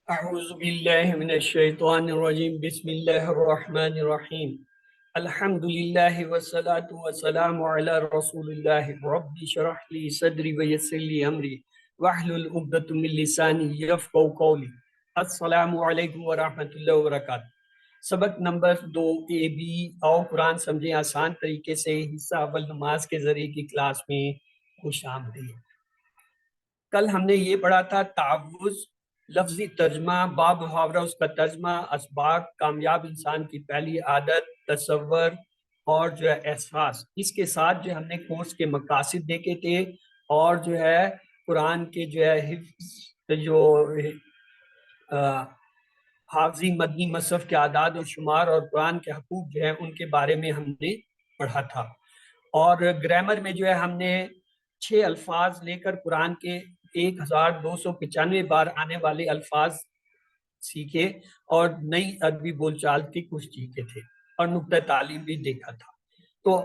اعوذ باللہ من الشیطان الرجیم بسم اللہ الرحمن الرحیم الحمد للہ والصلاة والسلام علی رسول اللہ رب اشرح لی صدری ویسر لی امری واحلل عقدۃ من لسانی یفقهوا قولی۔ السلام علیکم ورحمۃ اللہ وبرکاتہ۔ سبق نمبر 2 اے بی آؤ قرآن سمجھیں آسان طریقے سے حصہ اول نماز کے ذریعے کی کلاس میں خوش آمدید۔ کل ہم نے یہ پڑھا تھا تعوذ، لفظی ترجمہ، باب محاورہ اس کا ترجمہ، اسباق، کامیاب انسان کی پہلی عادت، تصور اور جو ہے احساس۔ اس کے ساتھ جو ہم نے کورس کے مقاصد دیکھے تھے اور جو ہے قرآن کے جو ہے حفظ جو حافظی مدنی مصحف کے اعداد و شمار اور قرآن کے حقوق جو ہیں ان کے بارے میں ہم نے پڑھا تھا۔ اور گرامر میں جو ہے ہم نے 6 الفاظ لے کر قرآن کے 1295 بار آنے والے الفاظ سیکھے اور نئی عربی بول چال کی کچھ سیکھے تھے اور نقطہ تعلیم بھی دیکھا تھا۔ تو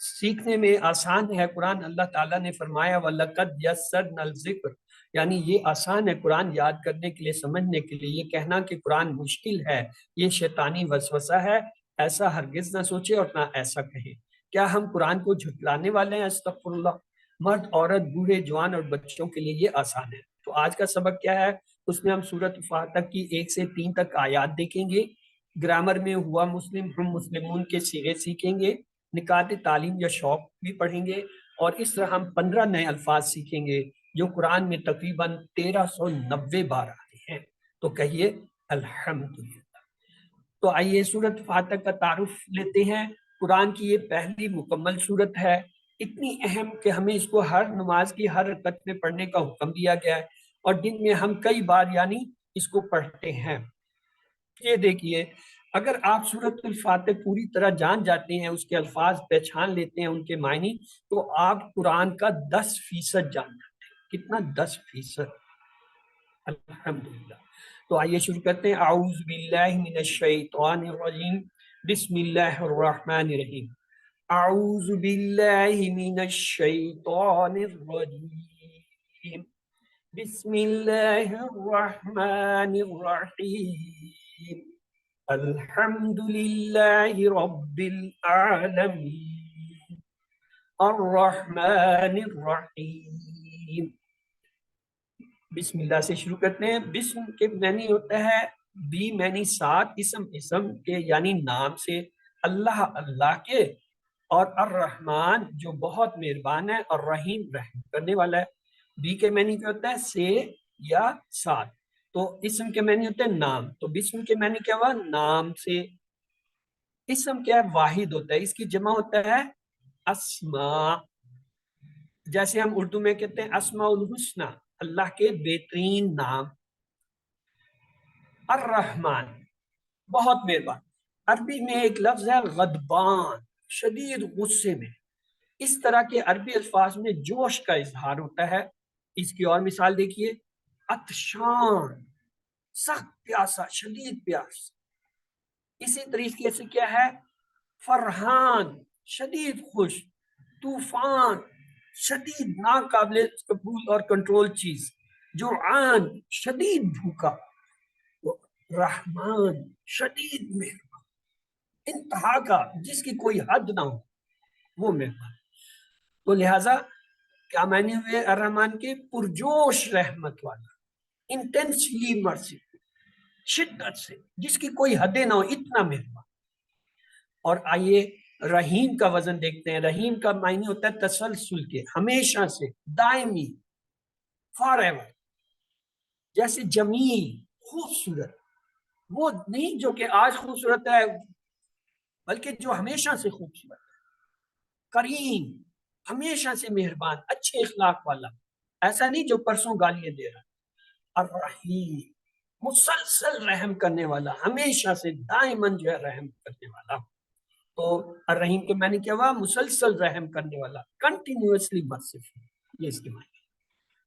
سیکھنے میں آسان ہے قرآن۔ اللہ تعالیٰ نے فرمایا وَلَقَدْ يَسَّرْنَا الذِّكْرَ، یعنی یہ آسان ہے قرآن یاد کرنے کے لیے، سمجھنے کے لیے۔ یہ کہنا کہ قرآن مشکل ہے یہ شیطانی وسوسہ ہے، ایسا ہرگز نہ سوچے اور نہ ایسا کہیں۔ کیا ہم قرآن کو جھٹلانے والے ہیں؟ استغفر اللہ۔ مرد، عورت، بوڑھے، جوان اور بچوں کے لیے یہ آسان ہے۔ تو آج کا سبق کیا ہے؟ اس میں ہم سورۃ فاتح کی 1 سے 3 تک آیات دیکھیں گے۔ گرامر میں ہوا مسلم، ہم مسلمون کے صیغے سیکھیں گے، نکات تعلیم یا شوق بھی پڑھیں گے، اور اس طرح ہم 15 نئے الفاظ سیکھیں گے جو قرآن میں تقریباً 1390 بار آتے ہیں۔ تو کہیے الحمدللہ۔ تو آئیے سورۃ فاتح کا تعارف لیتے ہیں۔ قرآن کی یہ پہلی مکمل سورت ہے، اتنی اہم کہ ہمیں اس کو ہر نماز کی ہر رکعت میں پڑھنے کا حکم دیا گیا ہے، اور دن میں ہم کئی بار یعنی اس کو پڑھتے ہیں۔ یہ دیکھیے، اگر آپ سورۃ الفاتح پوری طرح جان جاتے ہیں، اس کے الفاظ پہچان لیتے ہیں، ان کے معنی، تو آپ قرآن کا 10% جان جاتے ہیں۔ کتنا؟ 10%۔ الحمدللہ۔ تو آئیے شروع کرتے ہیں۔ اعوذ باللہ من الشیطان الرجیم، بسم اللہ الرحمن الرحیم۔ اعوذ باللہ من الشیطان الرجیم، بسم اللہ الرحمن الرحیم، الحمد للہ رب العالمین، الرحمن الرحیم۔ بسم اللہ سے شروع کرتے ہیں۔ بسم کے معنی ہوتا ہے بی معنی ساتھ، اسم کے یعنی نام سے، اللہ اللہ کے، اور الرحمن جو بہت مہربان ہے، اور رحیم رحم کرنے والا ہے۔ بی کے معنی کیا ہوتا ہے؟ سے یا ساتھ۔ تو اسم کے معنی ہوتے ہیں نام، تو بسم کے معنی کیا ہوا؟ نام سے۔ اسم کیا ہے؟ واحد ہوتا ہے، اس کی جمع ہوتا ہے اسماء۔ جیسے ہم اردو میں کہتے ہیں اسماء الحسنی، اللہ کے بہترین نام۔ الرحمن بہت مہربان۔ عربی میں ایک لفظ ہے غضبان، شدید غصے میں۔ اس طرح کے عربی الفاظ میں جوش کا اظہار ہوتا ہے۔ اس کی اور مثال دیکھیے، عطشان، سخت پیاسا، شدید پیاس۔ اسی طریقے سے کیا ہے؟ فرحان، شدید خوش۔ طوفان، شدید ناقابل قبول اور کنٹرول چیز۔ جوعان، شدید بھوکا۔ رحمان، شدید مہربان، انتہا کا، جس کی کوئی حد نہ ہو، وہ مہربان۔ تو لہٰذا کیا معنی ہوئے الرحمن کے؟ پرجوش رحمت والا، انٹینسلی مرسی، شدت سے، جس کی کوئی حدیں نہ ہو، اتنا مہربان۔ اور آئیے رحیم کا وزن دیکھتے ہیں۔ رحیم کا معنی ہوتا ہے تسلسل کے، ہمیشہ سے، دائمی، فار ایور۔ جیسے جمیل، خوبصورت، وہ نہیں جو کہ آج خوبصورت ہے، بلکہ جو ہمیشہ سے خوبصورت ہے۔ کریم، ہمیشہ سے مہربان، اچھے اخلاق والا، ایسا نہیں جو پرسوں گالیاں دے رہا۔ الرحیم، مسلسل رحم کرنے والا، ہمیشہ سے دائماً جو ہے رحم کرنے والا۔ تو الرحیم کے معنی کیا ہوا؟ مسلسل رحم کرنے والا، کنٹینیوسلی مرسیفل، یہ اس کے معنی۔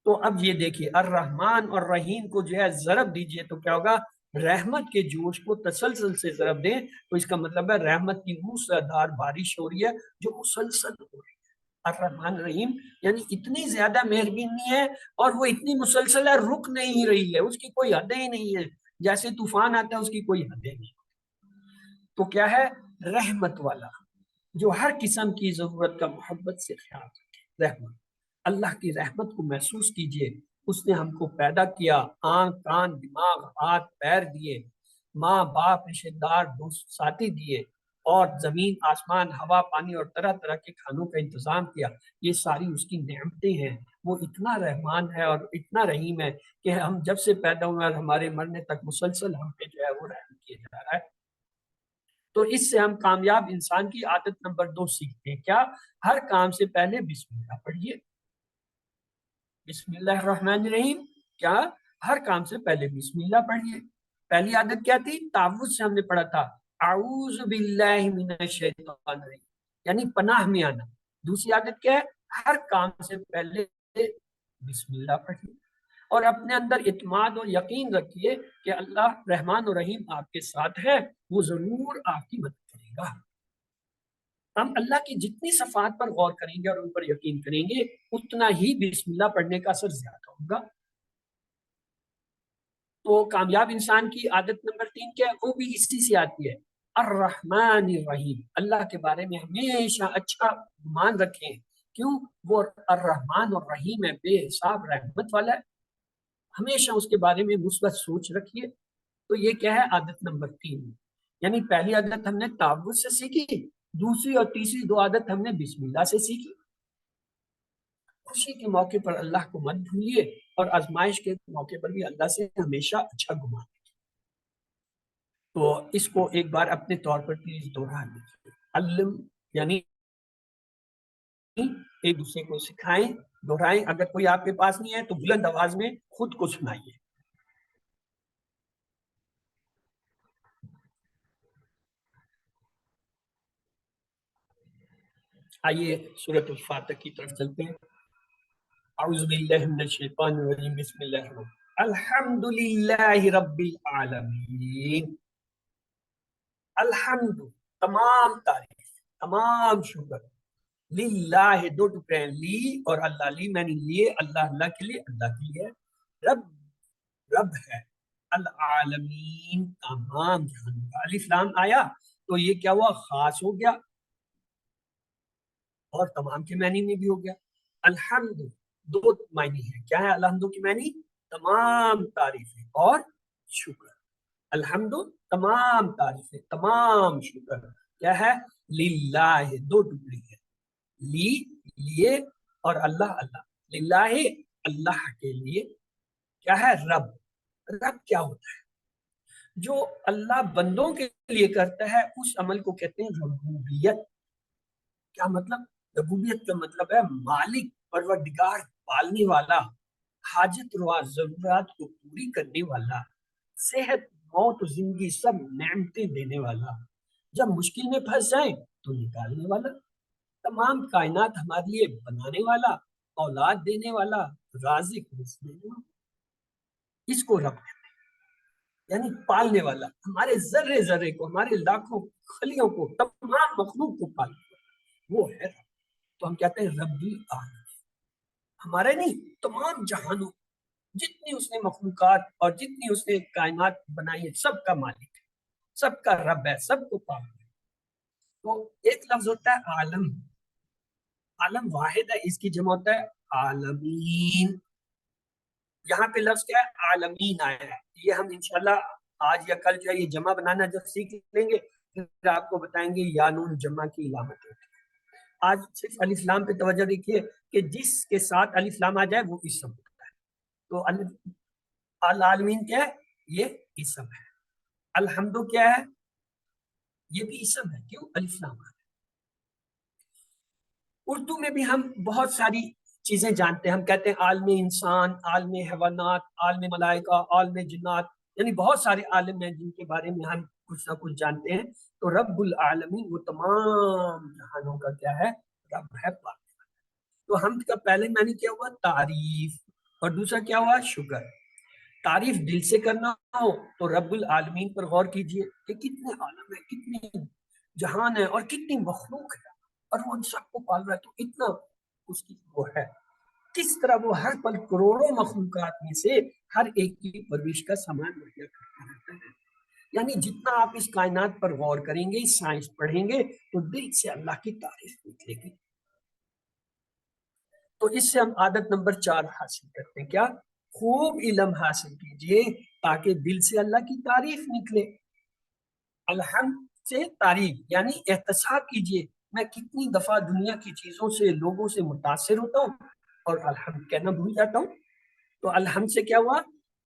تو اب یہ دیکھیے الرحمن اور رحیم کو جو ہے ضرب دیجئے تو کیا ہوگا؟ رحمت کے جوش کو تسلسل سے ضرب دیں تو اس کا مطلب ہے رحمت کی موسلادھار بارش ہو رہی ہے جو مسلسل ہو رہی ہے۔ الرحمن الرحیم یعنی اتنی زیادہ مہربانی ہے، اور وہ اتنی مسلسل ہے، رک نہیں رہی ہے، اس کی کوئی حدیں ہی نہیں ہے۔ جیسے طوفان آتا ہے اس کی کوئی حد نہیں. تو کیا ہے؟ رحمت والا، جو ہر قسم کی ضرورت کا محبت سے خیال رکھے. رحمت، اللہ کی رحمت کو محسوس کیجئے. اس نے ہم کو پیدا کیا، آنکھ کان دماغ ہاتھ پیر دیے، ماں باپ رشتے دار دوست ساتھی دیے، اور زمین آسمان ہوا پانی اور طرح طرح کے کھانوں کا انتظام کیا. یہ ساری اس کی نعمتیں ہیں. وہ اتنا رحمان ہے اور اتنا رحیم ہے کہ ہم جب سے پیدا ہوئے اور ہمارے مرنے تک مسلسل ہم پہ جو ہے وہ رحم کیا جا رہا ہے. تو اس سے ہم کامیاب انسان کی عادت نمبر 2 سیکھتے ہیں. کیا؟ ہر کام سے پہلے بسم اللہ پڑھیے. بسم اللہ الرحمن الرحیم. کیا؟ ہر کام سے پہلے بسم اللہ پڑھیے. پہلی عادت کیا تھی؟ تعوذ سے ہم نے پڑھا تھا، اعوذ باللہ من الشیطان الرجیم، یعنی پناہ میں آنا. دوسری عادت کیا ہے؟ ہر کام سے پہلے بسم اللہ پڑھیے. اور اپنے اندر اعتماد اور یقین رکھیے کہ اللہ رحمان و رحیم آپ کے ساتھ ہے، وہ ضرور آپ کی مدد کرے گا. ہم اللہ کی جتنی صفات پر غور کریں گے اور ان پر یقین کریں گے، اتنا ہی بسم اللہ پڑھنے کا اثر زیادہ ہوگا. تو کامیاب انسان کی عادت نمبر 3 کیا ہے؟ وہ بھی اسی سے آتی ہے، الرحمن الرحیم. اللہ کے بارے میں ہمیشہ اچھا گمان رکھیں. کیوں؟ وہ الرحمن الرحیم ہے، بے حساب رحمت والا ہے. ہمیشہ اس کے بارے میں مثبت سوچ رکھیے. تو یہ کیا ہے؟ عادت نمبر 3. یعنی پہلی عادت ہم نے تعوذ سے سیکھی، دوسری اور تیسری 2 عادت ہم نے بسم اللہ سے سیکھی. خوشی کے موقع پر اللہ کو مت بھولیے، اور آزمائش کے موقع پر بھی اللہ سے ہمیشہ اچھا گمان. تو اس کو ایک بار اپنے طور پر پلیز دوہرا لیجیے. علم یعنی ایک دوسرے کو سکھائیں، دہرائیں. اگر کوئی آپ کے پاس نہیں ہے تو بلند آواز میں خود کو سنائیے. آئیے سورۃ الفاتح کی طرف چلتے ہیں. اعوذ باللہ من الشیطان الرجیم، بسم اللہ الرحمن الرحیم. الحمد للہ رب العالمین. الحمد، تمام تعریف، تمام شکر، للہ، 2 ٹکڑے ہیں، لی اور اللہ. لی میں نے لیے، اللہ اللہ کے لیے، اللہ کے لیے. رب، رب ہے. العالمین، تمام جہان کا. الف لام آیا تو یہ کیا ہوا؟ خاص ہو گیا اور تمام کے معنی میں بھی ہو گیا. الحمد 2 معنی ہے. کیا ہے الحمد کی معنی؟ تمام تعریفیں اور شکر. الحمد تمام تعریفیں، تمام شکر. کیا ہے؟ للہ 2 ٹکڑی ہے، لی لیے اور اللہ اللہ. للہ اللہ کے لیے. کیا ہے؟ رب. رب کیا ہوتا ہے؟ جو اللہ بندوں کے لیے کرتا ہے اس عمل کو کہتے ہیں ربوبیت. کیا مطلب؟ ربوبیت کا مطلب ہے مالک، پروردگار، پالنے والا، حاجت روا، ضرورات کو پوری کرنے والا، صحت موت زندگی سب نعمتیں دینے والا، جب مشکل میں پھنس جائیں تو نکالنے والا، تمام کائنات ہمارے لیے بنانے والا، اولاد دینے والا، رازق رزق دینے والا. اس کو رب کہتے ہیں، یعنی پالنے والا. ہمارے ذرے ذرے کو، ہمارے لاکھوں خلیوں کو، تمام مخلوق کو پالنے والا وہ ہے رب. تو ہم کہتے ہیں رب العالمین. ہمارے نہیں، تمام جہانوں، جتنی اس نے مخلوقات اور جتنی اس نے کائنات بنائی ہے، سب کا مالک ہے، سب کا رب ہے، سب کو پالنا ہے. تو ایک لفظ ہوتا ہے عالم. عالم واحد ہے، اس کی جمع ہوتا ہے عالمین. یہاں پہ لفظ کیا ہے؟ عالمین آیا ہے. یہ ہم انشاءاللہ آج یا کل جو ہے یہ جمع بنانا جب سیکھ لیں گے پھر آپ کو بتائیں گے یا نون جمع کی علامت ہوتی ہے. آج صرف الف لام پہ توجہ دیکھیے کہ جس کے ساتھ الف لام آ جائے وہ اسم ہوتا ہے. تو العالمین کیا ہے؟ یہ اسم ہے. الحمد کیا ہے؟ یہ بھی اسم ہے. کیوں؟ الف لام ہے. اردو میں بھی ہم بہت ساری چیزیں جانتے ہیں. ہم کہتے ہیں عالم انسان، عالم حیوانات، عالم ملائکہ، عالم جنات، یعنی بہت سارے عالم ہیں جن کے بارے میں ہم کچھ نہ کچھ جانتے ہیں. تو رب العالمین وہ تمام جہانوں کا کیا ہے؟ رب ہے، پاک. تو حمد کا پہلے معنی کیا ہوا؟ تعریف، اور دوسرا کیا ہوا؟ شکر. تعریف دل سے کرنا ہو تو رب العالمین پر غور کیجئے کہ کتنے عالم ہے، کتنے جہان ہے اور کتنی مخلوق ہے، اور وہ ان سب کو پال رہا ہے. تو اتنا اس کی وہ ہے، کس طرح وہ ہر پل کروڑوں مخلوقات میں سے ہر ایک کی پرورش کا سامان مہیا کرتا ہے. یعنی جتنا آپ اس کائنات پر غور کریں گے، سائنس پڑھیں گے، تو دل سے اللہ کی تعریف نکلے گی۔ تو اس سے ہم عادت نمبر 4 حاصل کرتے ہیں، کیا؟ خوب علم حاصل کیجئے تاکہ دل سے اللہ کی تعریف نکلے۔ الحمد سے تعریف یعنی احتساب کیجئے، میں کتنی دفعہ دنیا کی چیزوں سے، لوگوں سے متاثر ہوتا ہوں اور الحمد کہنا بھول جاتا ہوں۔ تو الحمد سے کیا ہوا؟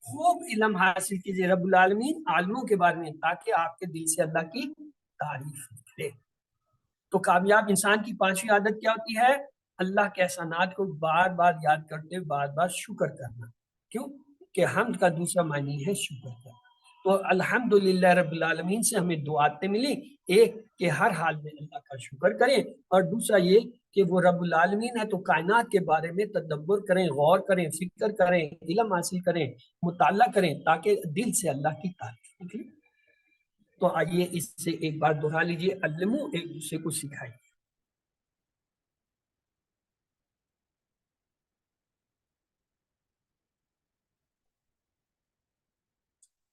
خوب علم حاصل کیجئے رب العالمین عالموں کے بارے میں، تاکہ آپ کے دل سے اللہ کی تعریف نکلے۔ تو کامیاب انسان کی 5ویں عادت کیا ہوتی ہے؟ اللہ کے احسانات کو بار بار یاد کرتے ہوئے بار بار شکر کرنا۔ کیوں کہ حمد کا دوسرا معنی ہے شکر کرنا۔ تو الحمدللہ رب العالمین سے ہمیں 2 عادتیں ملی، ایک کہ ہر حال میں اللہ کا شکر کریں، اور دوسرا یہ کہ وہ رب العالمین ہے تو کائنات کے بارے میں تدبر کریں، غور کریں، فکر کریں، علم حاصل کریں، مطالعہ کریں، تاکہ دل سے اللہ کی تعریف نکلے۔ تو آئیے اس سے ایک بار دہرا لیجئے، علمو، ایک دوسرے کو سکھائیے۔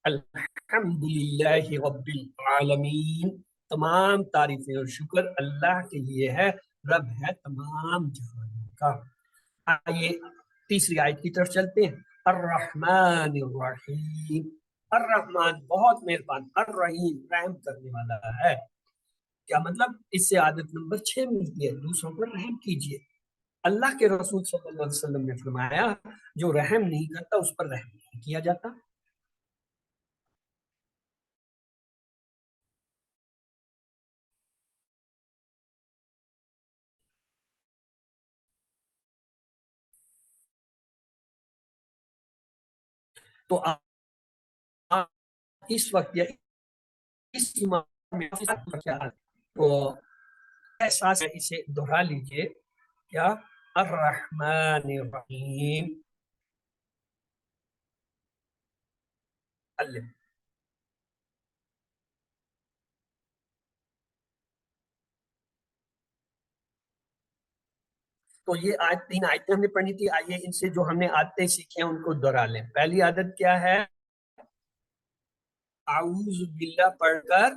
الحمدللہ رب العالمین، تمام تعریفیں اور شکر اللہ کے لیے ہے، رب ہے تمام جہانوں کا۔ آئیے تیسری آیت کی طرف چلتے ہیں۔ الرحمن الرحیم، الرحمن بہت مہربان، الرحیم رحم کرنے والا ہے۔ کیا مطلب؟ اس سے عادت نمبر 6 ملتی ہے، دوسروں پر رحم کیجئے۔ اللہ کے رسول صلی اللہ علیہ وسلم نے فرمایا جو رحم نہیں کرتا اس پر رحم نہیں کیا جاتا۔ تو آپ اس وقت یا اس میں تو احساس ہے، اسے دہرا لیجئے، کیا؟ الرحمن الرحیم، علم۔ تو یہ 3 آیتیں ہم نے پڑھی تھی، آئیے ان سے جو ہم نے عادتیں سیکھی ہیں ان کو دہرا لیں۔ پہلی عادت کیا ہے؟ اعوذ باللہ پڑھ کر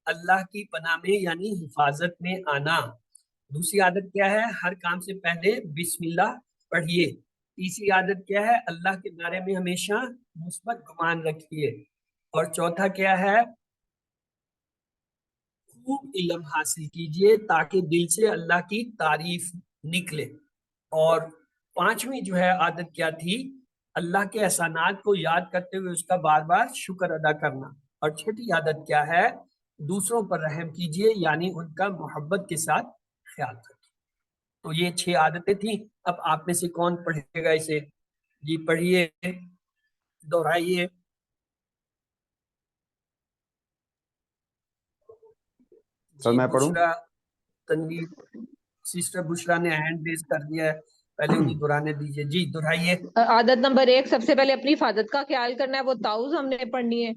اللہ کی پناہ میں یعنی حفاظت میں آنا۔ دوسری عادت کیا ہے؟ ہر کام سے پہلے بسم اللہ پڑھیے۔ تیسری عادت کیا ہے؟ اللہ کے بارے میں ہمیشہ مثبت گمان رکھیے۔ اور چوتھا کیا ہے؟ خوب علم حاصل کیجئے تاکہ دل سے اللہ کی تعریف نکلے۔ اور 5ویں جو ہے عادت کیا تھی؟ اللہ کے احسانات کو یاد کرتے ہوئے اس کا بار بار شکر ادا کرنا۔ اور 6ٹھی عادت کیا ہے؟ دوسروں پر رحم کیجئے یعنی ان کا محبت کے ساتھ خیال رکھیے۔ تو یہ 6 عادتیں تھیں۔ اب آپ میں سے کون پڑھے گا اسے؟ جی پڑھیے، دہرائیے۔ سر جی میں پڑھوں؟ بشرا، تنویر، سسٹر بشرا نے ہینڈ ریز کر دیا ہے، پہلے انہیں دہرانے دیجئے۔ جی دہرائیے۔ عادت نمبر 1 سب سے پہلے اپنی حفاظت کا خیال کرنا ہے، وہ تعوذ ہم نے پڑھنی ہے۔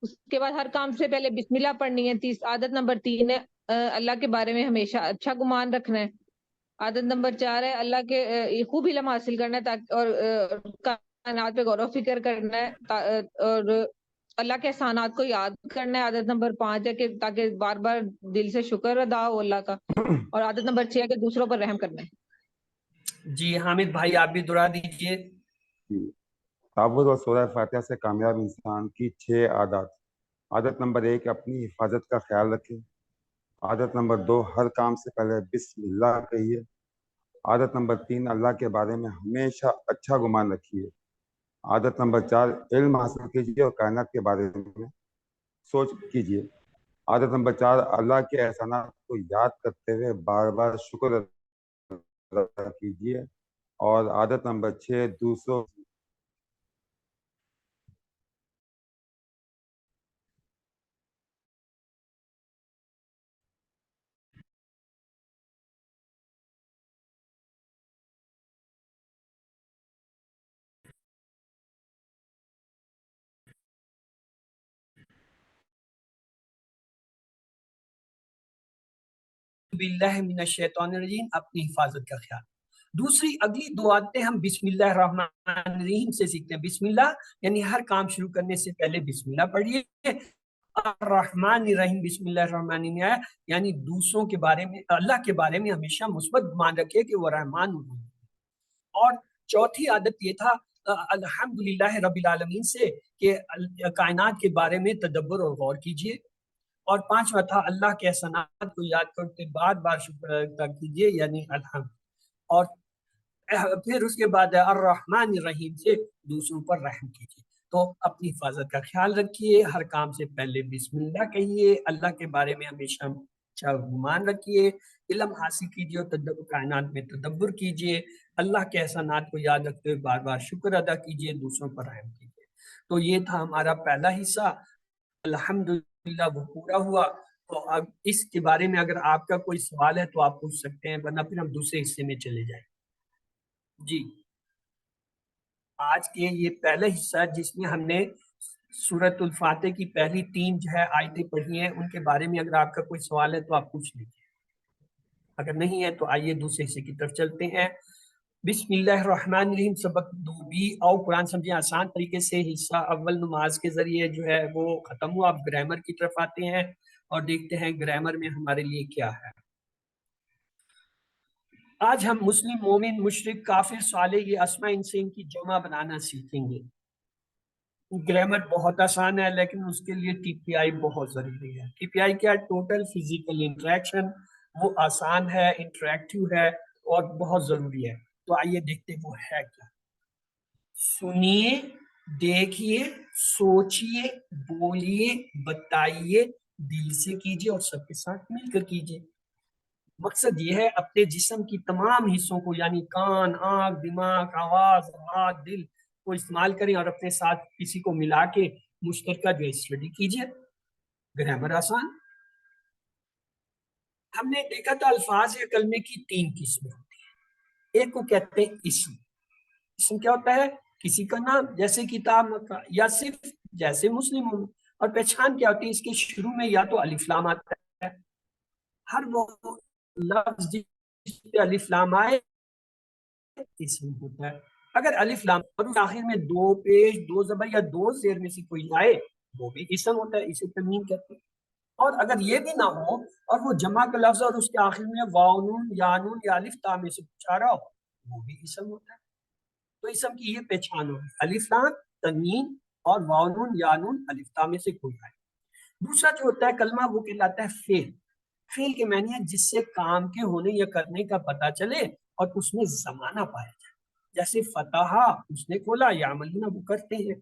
اس کے بعد ہر کام سے پہلے بسم اللہ پڑھنی ہے۔ عادت نمبر 3 ہے اللہ کے بارے میں ہمیشہ اچھا گمان رکھنا ہے۔ عادت نمبر 4 ہے اللہ کے خوب علم حاصل کرنا ہے اور کائنات پہ غور و فکر کرنا ہے اور اللہ کے احسانات کو یاد کرنا ہے۔ عادت نمبر 5 ہے کہ تاکہ بار بار دل سے شکر ادا ہو اللہ کا۔ اور عادت نمبر 6 ہے کہ دوسروں پر رحم کرنا ہے۔ جی حامد بھائی آپ بھی دہرا دیجئے۔ تعوذ اور سورہ فاتحہ سے کامیاب انسان کی 6 عادات۔ عادت نمبر 1 اپنی حفاظت کا خیال رکھیں۔ عادت نمبر 2 ہر کام سے پہلے بسم اللہ کہیے۔ عادت نمبر 3 اللہ کے بارے میں ہمیشہ اچھا گمان رکھیے۔ عادت نمبر 4 علم حاصل کیجیے اور کائنات کے بارے میں سوچ کیجیے۔ عادت نمبر 4 اللہ کے احسانات کو یاد کرتے ہوئے بار بار شکر ادا کیجیے۔ اور عادت نمبر 6 دوسروں باللہ من الشیطان الرجیم، اپنی حفاظت کا خیال۔ دوسری اگلی 2 عادتیں ہم بسم اللہ الرحمن الرحیم سے سیکھتے ہیں۔ بسم اللہ یعنی ہر کام شروع کرنے سے پہلے بسم اللہ پڑھیے، الرحمن الرحیم بسم اللہ الرحمن الرحیم ہے، یعنی دوسروں کے بارے میں، اللہ کے بارے میں ہمیشہ مثبت گمان رکھے کہ وہ رحمان الرحیم۔ اور چوتھی عادت یہ تھا الحمدللہ رب العالمین سے کہ کائنات کے بارے میں تدبر اور غور کیجئے۔ اور پانچواں تھا اللہ کے احسانات کو یاد کرتے بار بار شکر ادا کیجئے، یعنی الحمد۔ اور پھر اس کے بعد الرحمن الرحیم سے دوسروں پر رحم کیجئے۔ تو اپنی حفاظت کا خیال رکھیے، ہر کام سے پہلے بسم اللہ کہیے، اللہ کے بارے میں ہمیشہ اچھا گمان رکھیے، علم حاصل کیجیے اور کائنات میں تدبر کیجیے، اللہ کے احسانات کو یاد رکھتے ہوئے بار بار شکر ادا کیجیے، دوسروں پر رحم کیجیے۔ تو یہ تھا ہمارا پہلا حصہ، الحمدللہ وہ پورا ہوا۔ تو اب اس کے بارے میں اگر آپ کا کوئی سوال ہے تو آپ پوچھ سکتے ہیں، ورنہ پھر ہم دوسرے حصے میں چلے جائیں۔ جی، آج کے یہ پہلا حصہ جس میں ہم نے سورۃ الفاتح کی پہلی 3 جو ہے آیتیں پڑھی ہیں، ان کے بارے میں اگر آپ کا کوئی سوال ہے تو آپ پوچھ لیجیے، اگر نہیں ہے تو آئیے دوسرے حصے کی طرف چلتے ہیں۔ بسم اللہ الرحمن الرحیم سبق 2B او قرآن سمجھیں آسان طریقے سے، حصہ اول نماز کے ذریعے جو ہے وہ ختم ہوا۔ اب گرامر کی طرف آتے ہیں اور دیکھتے ہیں گرامر میں ہمارے لیے کیا ہے۔ آج ہم مسلم، مومن، مشرک، کافر، صالح یہ اسماء ان سے ان کی جمع بنانا سیکھیں گے۔ گرامر بہت آسان ہے لیکن اس کے لیے ٹی پی آئی بہت ضروری ہے۔ ٹی پی آئی کیا؟ ٹوٹل فزیکل انٹریکشن، وہ آسان ہے، انٹریکٹیو ہے اور بہت ضروری ہے۔ تو آئیے دیکھتے وہ ہے کیا۔ سنیے، دیکھیے، سوچیے، بولیے، بتائیے، دل سے کیجیے اور سب کے ساتھ مل کر کیجیے۔ مقصد یہ ہے اپنے جسم کی تمام حصوں کو، یعنی کان، آنکھ، دماغ، آواز، ہاتھ، دل کو استعمال کریں اور اپنے ساتھ کسی کو ملا کے مشترکہ جو اسٹڈی کیجیے۔ گرامر آسان۔ ہم نے دیکھا تھا الفاظ یا کلمے کی 3 قسمیں ہوتی ہیں۔ ایک کو کہتے ہیں اسم۔ اسم کیا ہوتا ہے؟ کسی کا نام، جیسے کتاب کا، یا صرف جیسے مسلم ہوں۔ اور پہچان کیا ہوتی ہے؟ اس کے شروع میں یا تو الف لام آتا ہے، ہر وہ لفظ جس پہ الف لام آئے اسم ہوتا ہے۔ اگر الف لام اور آخر میں 2 پیش، 2 زبر یا 2 زیر میں سے کوئی آئے وہ بھی اسم ہوتا ہے، اسے تنوین کہتے ہیں۔ اور اگر یہ بھی نہ ہو اور وہ جمع کا لفظ اور اس کے آخر میں واو نون یا نون یا الف تا میں سے کچھ آ رہا ہو وہ بھی اسم ہوتا ہے۔ تو اسم کی یہ پہچان ہوگی، الف لام، تنوین اور واو نون یا نون الف تا میں سے کوئی آئے۔ دوسرا جو ہوتا ہے کلمہ، وہ کہلاتا ہے فعل۔ فعل کے معنی ہے جس سے کام کے ہونے یا کرنے کا پتہ چلے اور اس میں زمانہ پایا جائے، جیسے فتح اس نے کھولا، یعملون وہ کرتے ہیں۔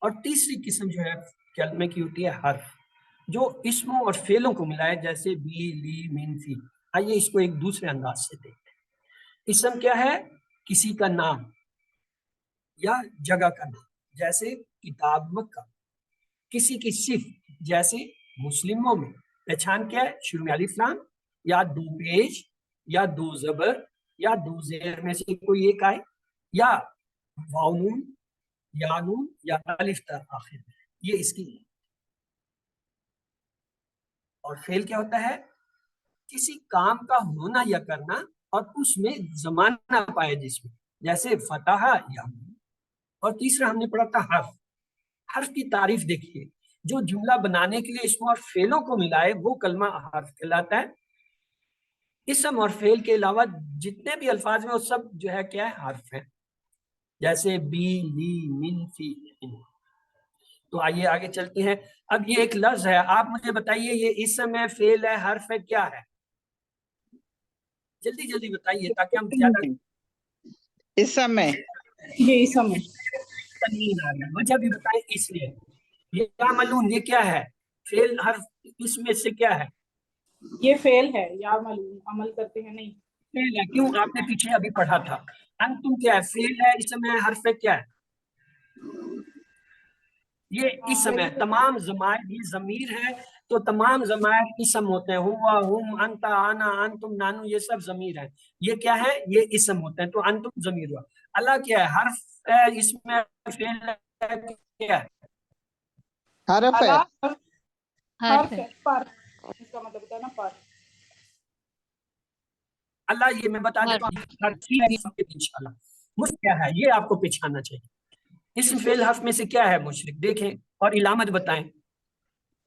اور تیسری قسم جو ہے کلمے کی ہوتی ہے حرف، جو اسموں اور فعلوں کو ملائے، جیسے بی، لی، من، فی۔ آئیے اس کو ایک دوسرے انداز سے دیکھتے ہیں۔ اسم کیا ہے؟ کسی کا نام یا جگہ کا نام، جیسے کتاب مکہ۔ کسی کی صفت، جیسے مسلموں میں۔ پہچان کیا ہے؟ شروع میں الف لام یا 2 پیش یا 2 زبر یا 2 زیر میں سے کوئی ایک آئے، یا واو نون یا نون یا الف تا آخر میں، یہ اس کی۔ اور فعل کیا ہوتا ہے؟ کسی کام کا ہونا یا کرنا اور اس میں زمانہ پائے جس میں، جیسے فتح یا۔ اور تیسرا ہم نے پڑھا تھا حرف۔ حرف کی تعریف دیکھیے، جو جملہ بنانے کے لیے اسم اور فعلوں کو ملائے وہ کلمہ حرف کہلاتا ہے۔ اسم اور فعل کے علاوہ جتنے بھی الفاظ میں وہ سب جو ہے کیا ہے؟ حرف ہیں، جیسے بی، لی، من، فی۔ تو آئیے آگے چلتے ہیں۔ اب یہ ایک لفظ ہے، آپ مجھے بتائیے یہ اسم ہے، فعل ہے، حرف ہے، کیا ہے؟ جلدی جلدی بتائیے تاکہ ہم زیادہ۔ اسم ہے، یہ اسم ہے۔ تنوین آ گیا، وجہ بھی بتائیں اس لیے۔ یہ یعملون یہ کیا ہے؟ فعل، حرف، اس میں سے کیا ہے؟ یہ فعل ہے، یا معلوم عمل کرتے ہیں نہیں۔ فعل ہے، کیوں؟ آپ نے پیچھے ابھی پڑھا تھا۔ انتم کیا ہے؟ فعل ہے، اسم ہے، حرف ہے، کیا ہے؟ یہ اسم ہے۔ تمام ضمائر، یہ ضمیر ہے تو تمام ضمائر اسم ہوتے ہیں، ہوا، ہم، انتا، انا، انتم، نانو، یہ سب ضمیر ہیں۔ یہ کیا ہے؟ یہ اسم ہوتے ہیں، تو انتم ضمیر ہوا۔ اللہ کیا ہے؟ حرف ہے، اسم ہے، فعل ہے، کیا ہے؟ حرف ہے، حرف ہے، پر، اس کا مطلب ہوتا ہے نا پر۔ اللہ یہ میں بتا دیتا ہوں انشاءاللہ۔ مشرک کیا ہے یہ آپ کو پہچاننا چاہیے۔ اسم فعل حرف میں سے کیا ہے مشرک؟ دیکھیں اور علامت بتائیں۔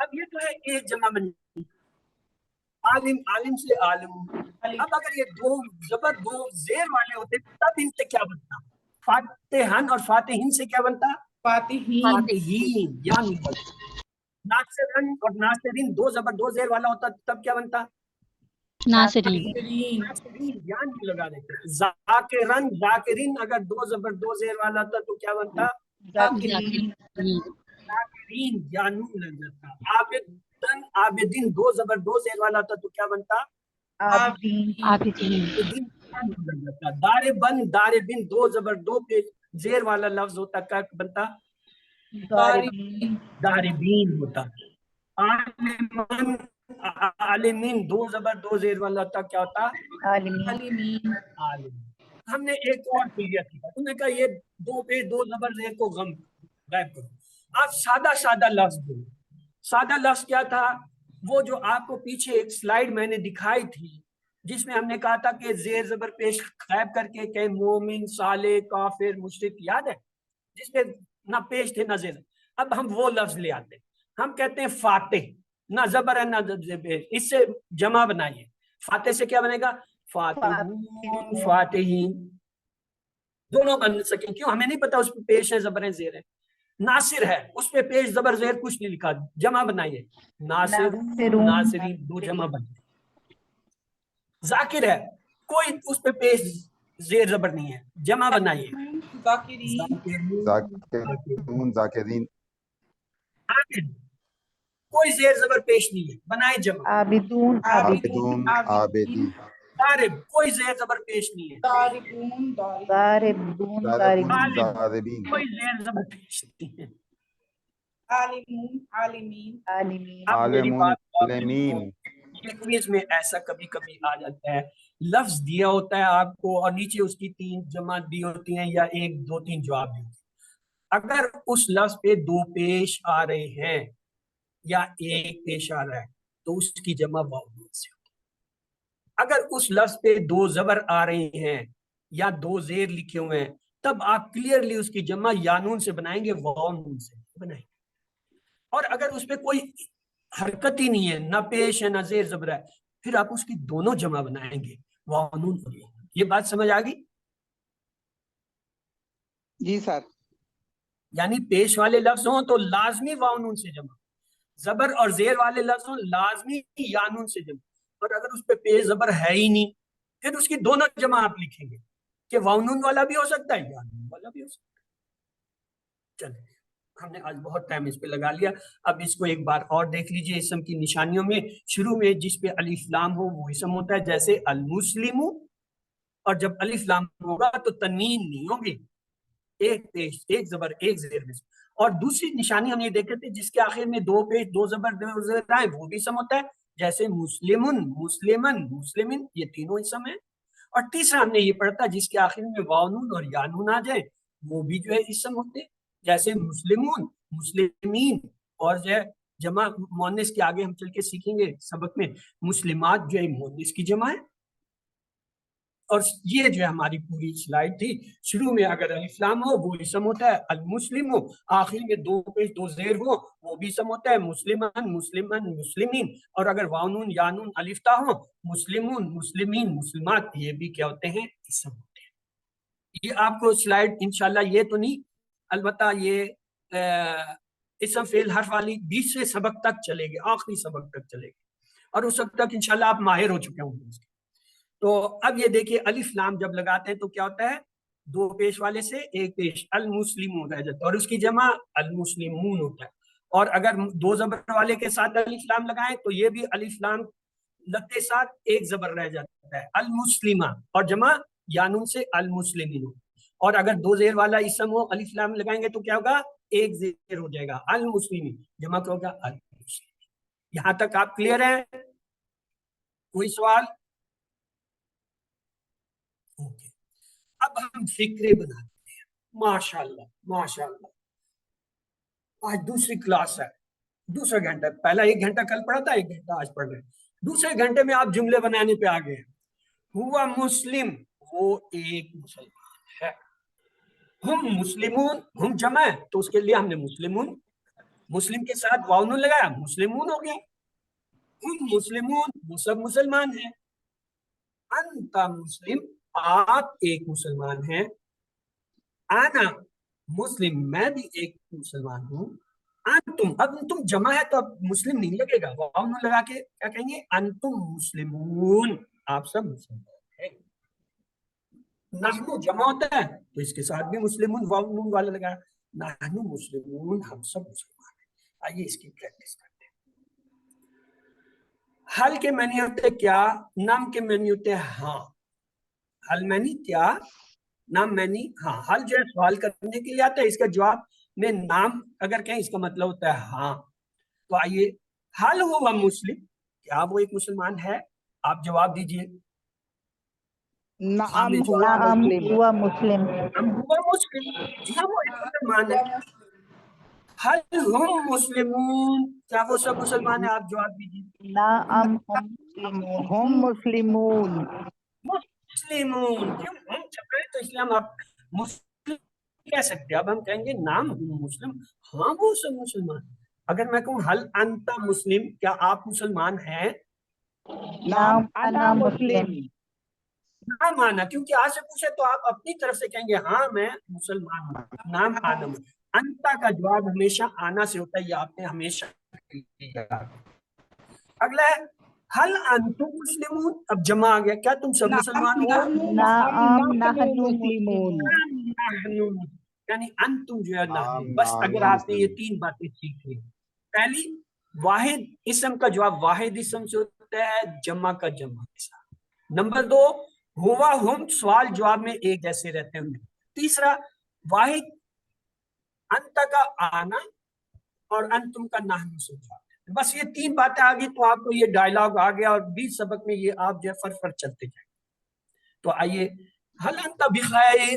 اب یہ تو ہے ایک جمع بنی، عالم عالم سے عالم. اب اگر یہ دو زبر دو زیر والے ہوتے تب ان سے کیا بنتا؟ فاتحن اور فاتحین سے کیا بنتا؟ فاتحین. فاتحین. یا ناصرن اور ناصرین دو زبر دو زیر والا ہوتا تب کیا بنتا؟ ناصرین. ناصرین. یا نہیں لگا دیتے. ذاکرن ذاکرین اگر دو زبر دو زیر والا تھا تو کیا بنتا؟ ذاکرین. ذاکرین. یا نون لگ جاتا. عابدن عابدین دو زبر دو زیر والا تھا تو کیا بنتا؟ عابدین. عابدین. دار بن دار بن دو زبر دو پہ زیر والا لفظ ہوتا کیا بنتا؟ ضاربین. داربین ہوتا. عالمن عالمین دو زبر دو زیر والا ہوتا کیا ہوتا؟ عالمین. عالم. ہم نے ایک اور پیریڈ کیا، انہوں نے کہا یہ دو پہ دو زبر زیر کو غم غائب کرو. آپ سادہ سادہ لفظ بولو. سادہ لفظ کیا تھا؟ وہ جو آپ کو پیچھے ایک سلائیڈ میں نے دکھائی تھی جس میں ہم نے کہا تھا کہ زیر زبر پیش غائب کر کے کہ مومن صالح کافر مشرک، یاد ہے؟ جس پہ نہ پیش تھے نہ زیر. اب ہم وہ لفظ لے آتے ہیں، ہم کہتے ہیں فاتح، نہ زبر ہے نہ پیش، اس سے جمع بنائیے. فاتح سے کیا بنے گا؟ فاتحون فاتحین. دونوں بن سکیں. کیوں؟ ہمیں نہیں پتا اس پہ پیش ہے زبر ہے زیر ہے. ناصر ہے اس پہ پیش زبر زیر کچھ نہیں لکھا، جمع بنائیے. ناصرون ناصرین دو جمع بنائیے. ذاکر ہے کوئی اس پہ پیش زیر زبر نہیں ہے، جمع بنائیے. ذاکرون ذاکرین. عابد کوئی زیر زبر پیش نہیں ہے، بنائے جمع. عابدون. عابدون عابدین. ضارب کوئی زیر زبر پیش نہیں ہے. ضاربون. ضاربون. ضاربون عالم ضاربین. کوئی زیر زبر پیش نہیں ہے. عالمون. عالمین. عالمین. اب میری عالمون بات اور عالمین. انگلش میں ایسا کبھی کبھی آ جاتا ہے، لفظ دیا ہوتا ہے آپ کو اور نیچے اس کی تین جمع دی ہوتی ہیں یا ایک دو تین جواب دی ہوتی ہیں. اگر اس لفظ پہ دو پیش آ رہے ہیں یا ایک پیش آ رہا ہے تو اس کی جمع واو نون سے ہوتی ہے. اگر اس لفظ پہ دو زبر آ رہے ہیں یا دو زیر لکھے ہوئے ہیں تب آپ کلیئرلی اس کی جمع یا نون سے بنائیں گے، واو نون سے بنائیں گے. اور اگر اس پہ کوئی حرکت ہی نہیں ہے، نہ پیش ہے نہ زیر زبر ہے، پھر آپ اس کی دونوں جمع بنائیں گے، واو نون. یہ بات سمجھ آ گئی؟ جی سر. یعنی پیش والے لفظ ہوں تو لازمی واو نون سے جمع، زبر اور زیر والے لفظ ہوں لازمی یا نون سے جمع. اور اگر اس پہ پیش زبر ہے ہی نہیں پھر اس کی دونوں جمع آپ لکھیں گے کہ واو نون والا بھی ہو سکتا ہے یا نون والا بھی ہو سکتا ہے. چلیں ہم نے آج بہت ٹائم اس پہ لگا لیا. اب اس کو ایک بار اور دیکھ لیجئے. اسم کی نشانیوں میں شروع میں جس پہ الف لام ہو وہ اسم ہوتا ہے، جیسے المسلم. اور جب الف لام ہوگا تو تنوین نہیں ہوگی، ایک پیش ایک زبر ایک زیر میں. اور دوسری نشانی ہم یہ دیکھتے تھے جس کے آخر میں دو پیش دو زبر دو زیر آئے وہ بھی اسم ہوتا ہے، جیسے مسلمن مسلمن مسلمن، یہ تینوں اسم ہیں. اور تیسرا ہم نے یہ پڑھا تھا جس کے آخر میں واو نون اور یا نون آ جائے وہ بھی جو ہے اسم ہوتے ہیں، جیسے مسلمون مسلمین. اور جو ہے جمع مؤنث کے آگے ہم چل کے سیکھیں گے سبق میں مسلمات جو ہے مؤنث کی جمع ہے. اور یہ جو ہے ہماری پوری سلائڈ تھی. شروع میں اگر الف لام ہو وہ اسم ہوتا ہے المسلم، آخر میں دو پیش دو زیر ہو وہ بھی اسم ہوتا ہے مسلمان مسلمن مسلمین. اور اگر واو نون یا نون الف تا ہو مسلمون مسلمین مسلمات، یہ بھی کیا ہوتے ہیں؟ اسم ہوتے ہیں. یہ آپ کو سلائڈ انشاءاللہ یہ تو نہیں، البتہ یہ اسم فعل حرف والی 20ویں سبق تک چلے گی، آخری سبق تک چلے گی، اور اس وقت تک انشاءاللہ آپ ماہر ہو چکے ہوں گے. تو اب یہ دیکھیے الف لام جب لگاتے ہیں تو کیا ہوتا ہے؟ دو پیش والے سے ایک پیش المسلمون رہ جاتا ہے اور اس کی جمع المسلمون ہوتا ہے. اور اگر دو زبر والے کے ساتھ الف لام لگائیں تو یہ بھی الف لام لگتے ساتھ ایک زبر رہ جاتا ہے المسلمہ، اور جمع یا نون سے المسلمین. اور اگر دو زیر والا اسم ہو الف لام لگائیں گے تو کیا ہوگا؟ ایک زیر ہو جائے گا المسلمین، جمع کیا ہوگا؟ المسلمین. یہاں تک آپ کلیئر ہیں؟ کوئی سوال؟ اب ہم فکرے بناتے ہیں. ماشاءاللہ ماشاءاللہ آج دوسری کلاس ہے، دوسرا گھنٹہ. پہلا ایک گھنٹہ کل پڑھا تھا، ایک گھنٹہ آج پڑھ رہے ہیں. دوسرے گھنٹے میں آپ جملے بنانے پہ آگے ہیں. ہوا مسلم وہ ایک مسلمان ہے، ہم مسلمون ہم جمع ہے تو اس کے لیے ہم نے مسلمون. مسلم کے ساتھ واو نون لگایا مسلمون ہو گیا. ہم مسلمون وہ سب مسلمان ہیں. انت مسلم آپ ایک مسلمان ہیں. انا مسلم میں بھی ایک مسلمان ہوں. انتم اب تم جمع ہے تو اب مسلم نہیں لگے گا, واو نون لگا کے کیا کہیں گے انتم مسلمون آپ سب مسلمان ہیں. نحنو جمع ہوتا ہے تو اس کے ساتھ بھی مسلمون واو نون والا لگا نحنو مسلمون ہم سب مسلمان ہیں. آئیے اس کی پریکٹس کرتے ہیں. حل کے معنی ہوتے کیا, نام کے معنی ہوتے ہاں. حل معنی کیا, نام معنی ہاں. حل جو ہے سوال کرنے کے لیے آتا ہے, اس کا جواب میں نام اگر کہیں اس کا مطلب ہوتا ہے ہاں. تو آئیے حل ہوا مسلم, کیا وہ ایک مسلمان ہے؟ آپ جواب دیجئے. نعم میں ہوا جواب مسلم. ہوا مسلم. ہم ہوا مسلم, جی ہاں وہ ایک مسلمان ہے. حل ہم مسلمون, کیا وہ سب مسلمان ہیں؟ آپ جواب دیجیے. نعم ہم مسلمون. ہم مسلمون. مسلمون, کیوں ہم چھپ رہے تو اس لیے ہم آپ مسلم کہہ سکتے ہیں. اب ہم کہیں گے نام ہم مسلم, ہاں وہ سب مسلمان. اگر میں کہوں حل انت مسلم, کیا آپ مسلمان ہیں؟ نعم انا مسلم. نام آنا, کیونکہ آج سے پوچھے تو آپ اپنی طرف سے کہیں گے ہاں میں مسلمان ہوں. نام آنا, انتا کا جواب ہمیشہ آنا سے ہوتا ہے, یہ آپ نے ہمیشہ. اگلا ہے حل انتم مسلمون, اب جمع آ گیا, کیا تم سب مسلمان ہو؟ نعم نحن مسلمون. نحن, یعنی انتم جو ہے نعم نحن. بس اگر آپ نے یہ مسلمون. 3 باتیں سیکھ لی. پہلی, واحد اسم کا جواب واحد اسم سے ہوتا ہے, جمع کا جمع کے ساتھ. نمبر 2, ہوا ہم سوال جواب میں ایک جیسے رہتے ہیں. تیسرا, واحد انت کا آنا اور انتم کا نحن سے جواب. بس یہ 3 باتیں آ گئی تو آپ کو یہ ڈائلاگ آ گیا, اور 20 سبق میں یہ آپ جو ہے فر چلتے جائیں. تو آئیے حل انت بخیر,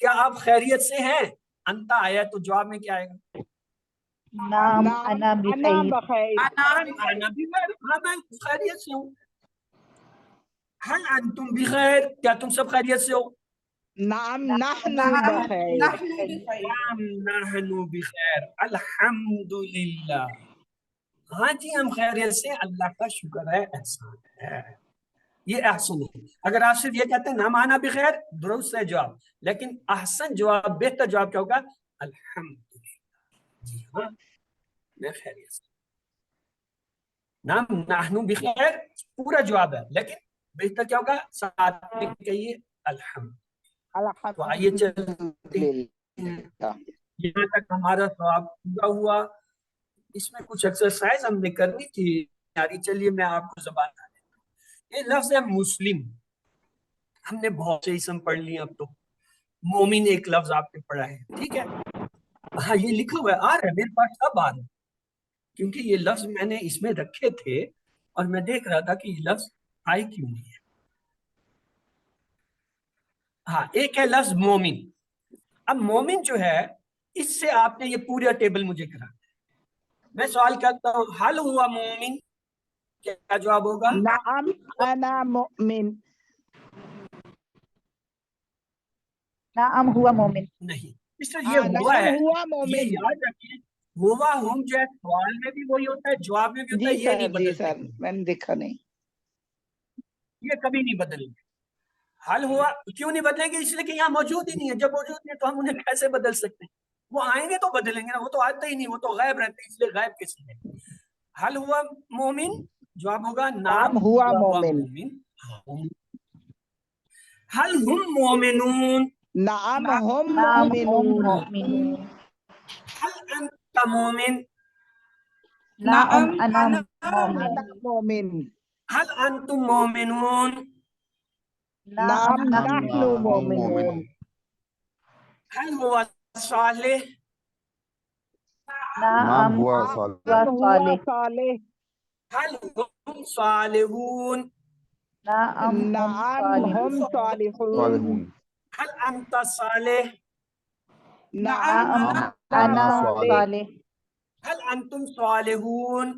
کیا آپ خیریت سے ہیں؟ انت آیا تو جواب میں کیا آئے گا؟ نعم انا انا بخیر. بخیر. انا بخیر, ہاں میں خیریت سے ہوں. حل انتم بخیر, کیا تم سب خیریت سے ہو؟ نعم نحن بخیر. نحن بخیر الحمدللہ, ہاں جی ہم خیریت سے, اللہ کا شکر ہے, احسان ہے. یہ احسن ہے. اگر آپ صرف یہ کہتے ہیں نام آنا بخیر, درست ہے جواب, لیکن احسن جواب, بہتر جواب کیا ہوگا؟ الحمدللہ, جی ہاں میں خیریت سے. نام نحن بخیر پورا جواب ہے, لیکن بہتر کیا ہوگا؟ ساتھ میں کہیے الحمد. تو آئیے چلتے ہیں, یہاں تک ہمارا ثواب پورا ہوا. اس میں کچھ ایکسرسائز ہم نے کرنی تھی یاری, چلیے میں آپ کو زبان بتا دیتا ہوں. یہ لفظ ہے مسلم, ہم نے بہت سے اسم پڑھ لیے. اب تو مومن ایک لفظ آپ نے پڑھا ہے, ٹھیک ہے. ہاں یہ لکھا ہوا ہے, آ رہا ہے میرے پاس, اب آ رہا ہے, کیونکہ یہ لفظ میں نے اس میں رکھے تھے اور میں دیکھ رہا تھا کہ یہ لفظ آئی کیوں نہیں ہے. ہاں ایک ہے لفظ مومن. اب مومن جو ہے, اس سے آپ نے یہ پورا ٹیبل مجھے کرا. میں سوال کرتا ہوں حل ہوا مومن, کیا جواب ہوگا؟ نعم انا مؤمن. نعم ہوا مومن. نہیں, اس طرح یہ ہوا نعم ہے, ہوا یہ مومن. یاد رکھیں. ہوا ہم جو ہے سوال میں بھی وہی ہوتا ہے, جواب میں بھی ہوتا ہے, جی یہ نہیں سر, جی بدلتے, سر, میں نے دیکھا نہیں. یہ کبھی نہیں بدلیں گے. حل ہوا کیوں نہیں بدلیں گے؟ اس لیے کہ یہاں موجود ہی نہیں ہے. جب موجود نہیں ہے تو ہم انہیں کیسے بدل سکتے ہیں؟ وہ آئیں گے تو بدلیں گے نا, وہ تو آتے ہی نہیں, وہ تو غائب رہتے ہیں, اس لیے غائب کس لیے. حل ہوا مومن, جواب ہوگا نام ہوا ہوا مومن. مومن. حل ہم مومنون, نعم ہم نعم ہم مؤمنون. مؤمنون. حل انت مومن, نعم انا مومن. انا مؤمن. حل انتم مومنون, نعم نعم نحن نحن نعم مؤمنون. حل هو صالح, نعم نعم ہوا هو صالح. هو صالح. صالح. هل هم صالحون, نعم هم نعم هم صالحون. صالحون. صالحون. هل انت صالح, نعم نعم نعم انا انا انا صالح. صالح. هل انتم صالحون.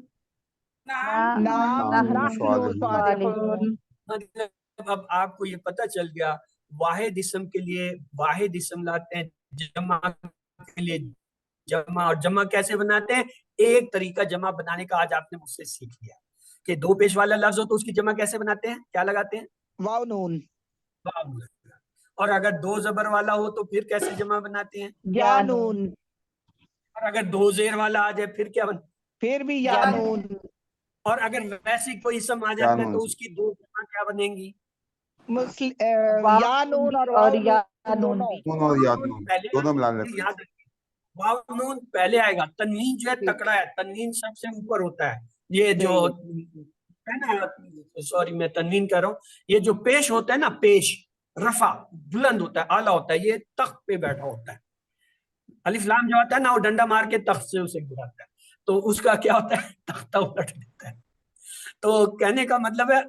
نعم نعم نحن نحن نحن صالحون. صالحون. مطلب اب آپ کو یہ پتہ چل گیا, واحد اسم کے لیے واحد اسم لاتے ہیں, جمع کے لیے جمع اور جمع کیسے بناتے ہیں؟ ایک طریقہ جمع بنانے کا آج آپ نے مجھ سے سیکھ لیا کہ دو پیش والا لفظ ہو تو اس کی جمع کیسے بناتے ہیں؟ کیا لگاتے ہیں؟ واو نون. اور اگر دو زبر والا ہو تو پھر کیسے جمع بناتے ہیں؟ یا نون. اور اگر دو زیر والا آ جائے پھر کیا پھر بھی یا نون. اور اگر ویسی کوئی اسم آ جاتا ہے تو اس کی دو جمع کیا بنیں گی؟ یا نون اور واو یا نون نون دونوں. بھی. نون اور یاد نون پہلے دونوں ملا لیتے یاد رکھیے واو نون پہلے آئے گا. تنوین جو ہے تکڑا ہے, تنوین سب سے اوپر ہوتا ہے. یہ جو ہے نا, سوری میں تنوین کہہ رہا ہوں, یہ جو پیش ہوتا ہے نا, پیش رفع بلند ہوتا ہے, اعلیٰ ہوتا ہے, یہ تخت پہ بیٹھا ہوتا ہے. الف لام جو ہوتا ہے نا وہ ڈنڈا مار کے تخت سے اسے گراتا ہے, تو اس کا کیا ہوتا ہے؟ تختہ الٹ دیتا ہے. تو کہنے کا مطلب ہے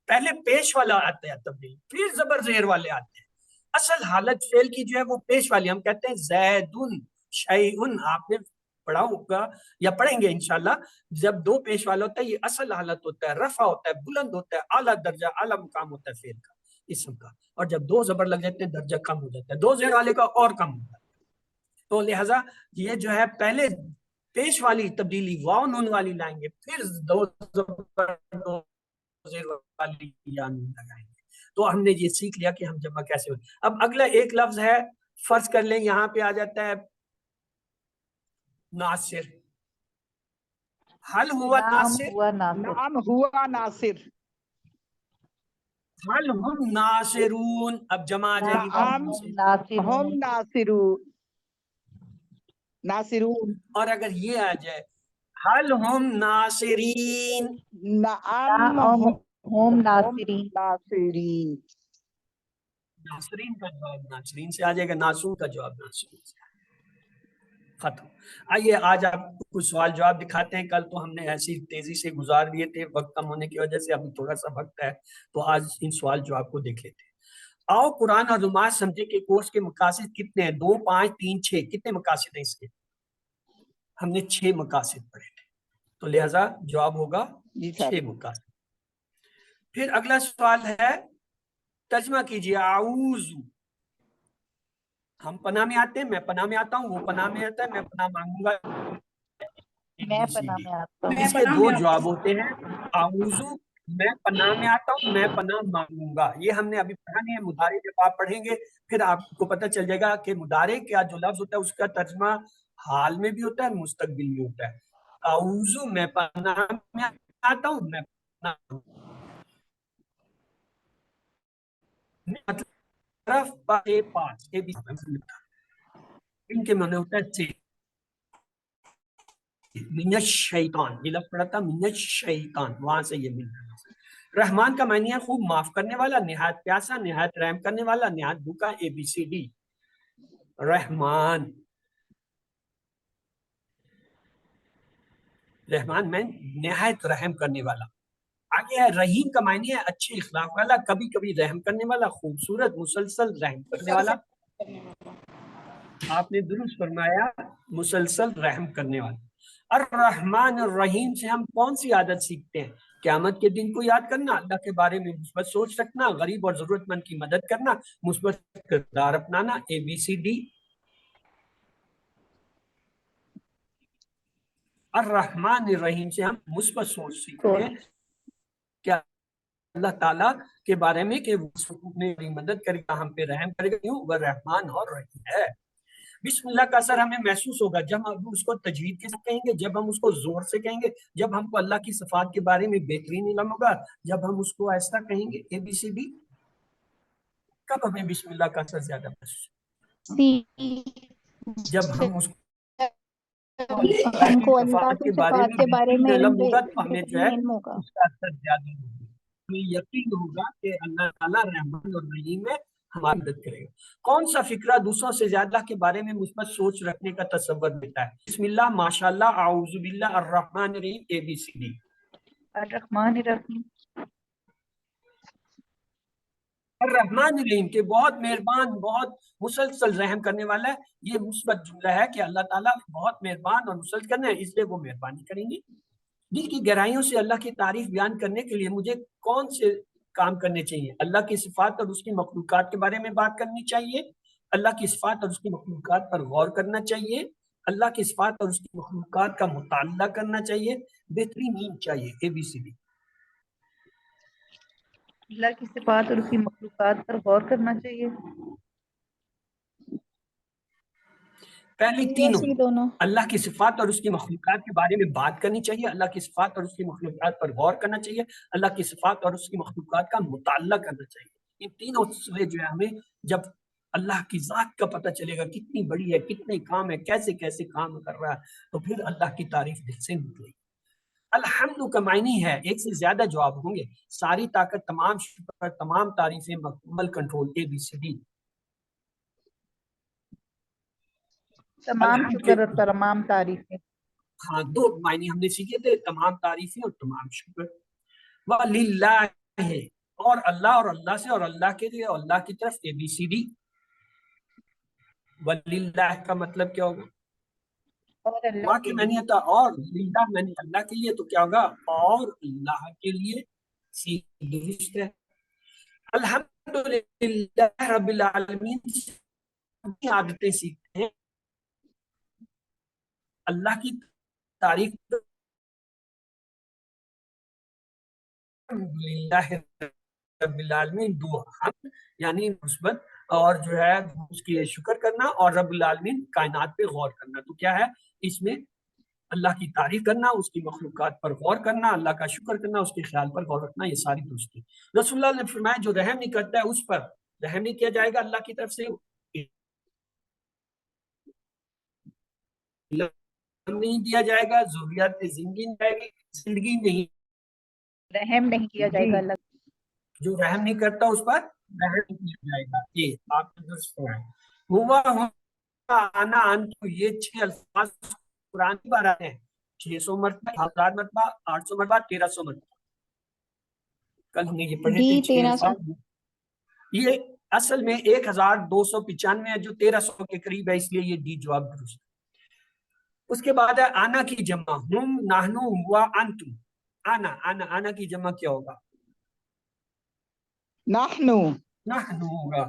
پہلے پیش والا آتے ہیں تبدیل, پھر زبر زیر والے آتے ہیں. اصل حالت فعل کی جو ہے وہ پیش والی, ہم کہتے ہیں زیدن شیئن, آپ نے پڑھا ہوگا یا پڑھیں گے انشاءاللہ. جب دو پیش والا ہوتا ہے یہ اصل حالت ہوتا ہے, رفع ہوتا ہے, بلند ہوتا ہے, اعلیٰ درجہ اعلیٰ مقام ہوتا ہے فعل کا, اسم کا. اور جب دو زبر لگ جاتے ہیں درجہ کم ہو جاتا ہے, دو زیر والے کا اور کم ہوتا ہے. تو لہٰذا یہ جو ہے پہلے پیش والی تبدیلی واو نون والی لائیں گے, پھر دو زبر دو زیر والی یا نون لگائیں گے. تو ہم نے یہ سیکھ لیا کہ ہم جمع کیسے ہوتے. اب اگلا ایک لفظ ہے, فرض کر لیں یہاں پہ آ جاتا ہے ناصر. حل ہوا ناصر, نعم ہوا ناصر. حل ہم ناصرون, اب جمع آ جائے گی واو نعم نون سے. ہم ناصرون. ناصرون. اور اگر یہ آ جائے حل ہم ناصرین, نعم ہم ناصرین. ناصرین. ناصرین کا جواب ناصرین سے آ جائے گا, ناصرون کا جواب ناصرین سے. ختم. آئیے آج آپ کو کچھ سوال جواب دکھاتے ہیں. کل تو ہم نے ایسی تیزی سے گزار دیے تھے وقت کم ہونے کی وجہ سے, ابھی تھوڑا سا وقت ہے تو آج ان سوال جواب کو دیکھ لیتے ہیں. آؤ قرآن اور نماز سمجھے کہ کورس کے مقاصد کتنے ہیں؟ 2 5 3 6 کتنے مقاصد ہیں اس کے؟ ہم نے 6 مقاصد پڑھے تھے, تو لہذا جواب ہوگا 6 مقاصد. پھر اگلا سوال ہے, ترجمہ کیجیے. اعوذ, ہم پناہ میں آتے ہیں, میں پناہ میں آتا ہوں, وہ پناہ میں آتا ہے, میں پناہ مانگوں گا. میں پناہ میں آتا ہوں. اس کے 2 جواب ہوتے ہیں, اعوذ میں پناہ میں آتا ہوں, میں پناہ مانگوں گا. یہ ہم نے ابھی پڑھا نہیں ہے. مضارع جب آپ پڑھیں گے پھر آپ کو پتہ چل جائے گا کہ مضارع کا جو لفظ ہوتا ہے اس کا ترجمہ حال میں بھی ہوتا ہے, مستقبل میں ہوتا ہے. اعوذ میں پناہ میں آتا ہوں, میں پناہ پاس ان کے معنی ہوتا ہے من الشیطان, یہ لفظ پڑھا تھا من الشیطان, وہاں سے یہ مل رہا ہے. رحمان کا معنی ہے خوب معاف کرنے والا, نہایت پیاسا, نہایت رحم کرنے والا, نہایت بھوکا, ABCD. رحمان, رحمان میں نہایت رحم کرنے والا. آگے ہے رحیم کا معنی ہے اچھے اخلاق والا, کبھی کبھی رحم کرنے والا, خوبصورت, مسلسل رحم کرنے والا. آپ نے درست فرمایا, مسلسل رحم کرنے والا. الرحمن الرحیم سے ہم کون سی عادت سیکھتے ہیں؟ قیامت کے دن کو یاد کرنا, اللہ کے بارے میں مثبت سوچ رکھنا, غریب اور ضرورت مند کی مدد کرنا, مثبت کردار اپنانا, ABCD. الرحمن الرحیم سے ہم مثبت سوچ سیکھتے ہیں کہ اللہ تعالیٰ کے بارے میں کہ وہ مدد کرے گا, ہم پہ رحم کرے گا, کیوں وہ رحمان اور رحیم ہے. بسم اللہ کا اثر ہمیں محسوس ہوگا جب ہم اس کو تجوید کے ساتھ کہیں گے, جب ہم اس کو زور سے کہیں گے, جب ہم کو اللہ کی صفات کے بارے میں بہترین علم ہوگا, جب ہم اس کو ایسا کہیں گے, ABCD. کب ہمیں بسم اللہ کا اثر زیادہ محسوس ہوگا؟ جب ہم اس ہم کو اللہ کی صفات کے بارے میں علم ہوگا تو ہمیں جو ہے علم ہوگا. اس کا اثر زیادہ ہوگا. ہمیں یقین ہوگا کہ اللہ تعالیٰ رحمان اور رحیم ہے, ہماری مدد کرے گا. کون سا فکرہ دوسروں سے زیادہ کے بارے میں مثبت سوچ رکھنے کا تصور دیتا ہے؟ بسم اللہ, ماشاءاللہ, اعوذ باللہ, الرحمن الرحیم, ABCD. الرحمن الرحیم. الرحمن الرحیم کہ بہت مہربان, بہت مسلسل رحم کرنے والا ہے. یہ مثبت جملہ ہے کہ اللہ تعالیٰ بہت مہربان اور مسلسل کرنا ہے, اس لیے وہ مہربانی کریں گے. دل کی گہرائیوں سے اللہ کی تعریف بیان کرنے کے لیے مجھے کون سے کام کرنے چاہیے؟ اللہ کی صفات اور اس کی مخلوقات کے بارے میں بات کرنی چاہیے, اللہ کی صفات اور اس کی مخلوقات پر غور کرنا چاہیے, اللہ کی صفات اور اس کی مخلوقات کا مطالعہ کرنا چاہیے، بہترین نیند چاہیے، ABCD۔ اللہ کی صفات اور اس کی مخلوقات پر غور کرنا چاہیے۔ پہلی بی اور تینوں سی دونوں۔ اللہ کی صفات اور اس کی مخلوقات کے بارے میں بات کرنی چاہیے، اللہ کی صفات اور اس کی مخلوقات پر غور کرنا چاہیے، اللہ کی صفات اور اس کی مخلوقات کا مطالعہ کرنا چاہیے۔ ان تینوں سے جو ہے ہمیں جب اللہ کی ذات کا پتہ چلے گا کتنی بڑی ہے، کتنے کام ہے، کیسے کیسے کام کر رہا ہے، تو پھر اللہ کی تعریف دل سے نکلے گی۔ الحمد کا معنی ہے ایک سے زیادہ جواب ہوں گے، ساری طاقت، تمام شکر، تمام تعریفیں، مکمل کنٹرول، ABCD۔ تمام الحمد شکر کے اور تمام تعریفیں۔ ہاں، دو معنی ہم نے سیکھے تھے، تمام تعریفیں اور تمام شکر۔ وَلِلَّهِ، اور اللہ سے اور اللہ کے لیے اور اللہ کی طرف، ABCD۔ وَلِلَّهِ کا مطلب کیا ہوگا؟ اور اللہ وہاں کے کے معنی لیے۔ ہوتا اور للہ معنی اللہ کے لیے، تو کیا ہوگا؟ اور اللہ کے لیے، درست ہے۔ الحمدللہ رب العالمین سے عادتیں سیکھتے ہیں، اللہ کی تعریف الحمدللہ رب العالمین، دو حمد یعنی مثبت، اور جو ہے اس کی شکر کرنا، اور رب العالمین کائنات پہ غور کرنا۔ تو کیا ہے اس میں؟ اللہ کی تعریف کرنا، اس کی مخلوقات پر غور کرنا، اللہ کا شکر کرنا، اس کے خیال پر غور رکھنا، یہ ساری درست ہے۔ رسول اللہ نے فرمایا جو رحم نہیں کرتا ہے اس پر رحم نہیں کیا جائے گا اللہ کی طرف سے، نہیں دیا جائے گا، ضروریات زندگی نہیں، رحم نہیں کیا جائے گا اللہ۔ جو رحم نہیں کرتا اس پر رحم نہیں کیا جائے گا۔ یہ آپ نے درست کہا ہے۔ ہوا انا انتو، یہ 6 الفاظ قرآن کی بار آتے ہیں، 600 مرتبہ، 1000 مرتبہ، 800 مرتبہ، 1300 مرتبہ۔ کل ہم نے یہ پڑھے تھے ڈی 6 1300۔ الفاظ۔ یہ اصل میں 1295 ہے، جو 1300 کے قریب ہے، اس لیے یہ ڈی جواب درست ہے۔ اس کے بعد ہے آنا کی جمع، ہم، نحنو، ہوا، انتم۔ آنا کی جمع کیا ہوگا؟ نحنو، نحنو ہوگا،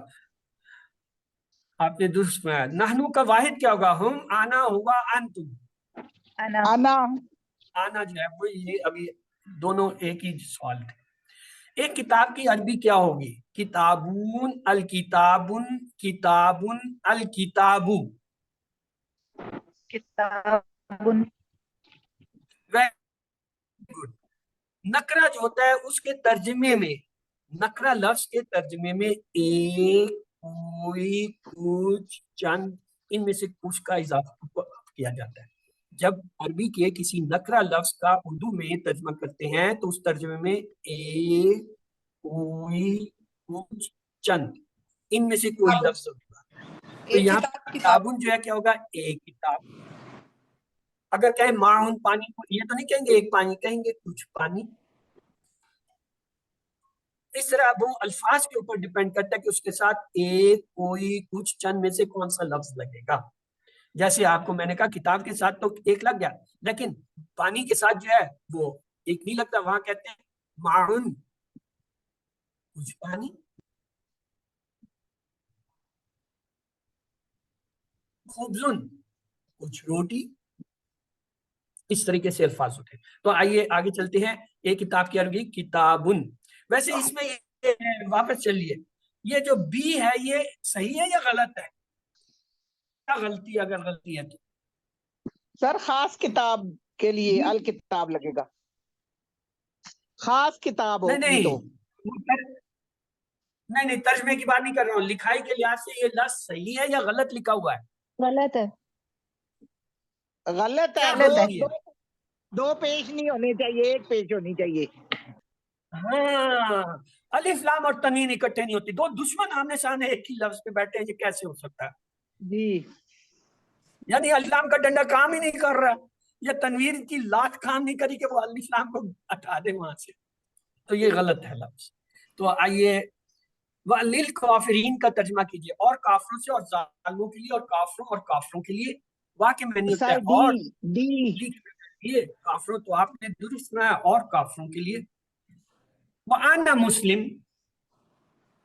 آپ نے درست کہا۔ نحنو کا واحد کیا ہوگا؟ ہم، آنا، ہوا، انتم۔ انا، انا، آنا جو ہے وہ یہ ابھی دونوں ایک ہی سوال تھے۔ ایک کتاب کی عربی کیا ہوگی؟ کتابون، الکتابن، کتابن، الکتابو۔ کتابن۔ گڈ۔ نکرہ جو ہوتا ہے اس کے ترجمے میں، نکرہ لفظ کے ترجمے میں ایک، کوئی، کچھ، چند، ان میں سے کچھ کا اضافہ کیا جاتا ہے۔ جب عربی کے کسی نکرہ لفظ کا اردو میں ترجمہ کرتے ہیں تو اس ترجمے میں ایک، کوئی، کچھ، چند، ان میں سے کوئی لفظ ہوگا۔ تو یہاں کتابن جو ہے کیا ہوگا؟ ایک کتاب۔ اگر کہیں معاون، پانی، یہ تو نہیں کہیں گے ایک پانی، کہیں گے کچھ پانی۔ اس طرح وہ الفاظ کے اوپر ڈیپینڈ کرتا ہے کہ اس کے ساتھ ایک، کوئی، کچھ، چند میں سے کون سا لفظ لگے گا۔ جیسے آپ کو میں نے کہا کتاب کے ساتھ تو ایک لگ گیا، لیکن پانی کے ساتھ جو ہے وہ ایک نہیں لگتا، وہاں کہتے ہیں معاون، کچھ پانی، خبزن، کچھ روٹی، اس طریقے سے الفاظ ہوتے ہیں۔ تو آئیے آگے چلتے ہیں۔ ایک کتاب کی عربی کتابن۔ ویسے اس میں یہ واپس چلیے، یہ جو بی ہے یہ صحیح ہے یا غلط ہے؟ کیا غلطی، اگر غلطی ہے تو؟ سر خاص کتاب کے لیے الکتاب لگے گا، خاص کتاب ہوگی تو۔ نہیں، ترجمے کی بات نہیں کر رہا ہوں، لکھائی کے لحاظ سے یہ لفظ صحیح ہے یا غلط لکھا ہوا ہے؟ غلط ہے۔ غلط ہے، کیا غلطی ہے؟ دو پیج نہیں ہونے چاہیے، ایک پیج ہونی چاہیے۔ ہاں، الف لام اور تنوین اکٹھے نہیں ہوتی، دو دشمن آمنے سامنے ایک ہی لفظ پہ بیٹھے ہیں، یہ کیسے ہو سکتا ہے؟ جی، یعنی الف لام کا ڈنڈا کام ہی نہیں کر رہا، یا تنوین کی لات کام نہیں کری کہ وہ الف لام کو ہٹا دے وہاں سے، تو یہ غلط ہے لفظ۔ تو آئیے وَلِلْكَافِرِينَ کا ترجمہ کیجئے، اور کافروں سے، اور ظالموں کے لیے، اور کافروں اور کافروں کے لیے۔ واقع میں نہیں ہوتا سر ہے اور ڈی، یہ کافروں، تو آپ نے درست سنا ہے، اور کافروں کے لیے۔ وَأَنَا مُسْلِم،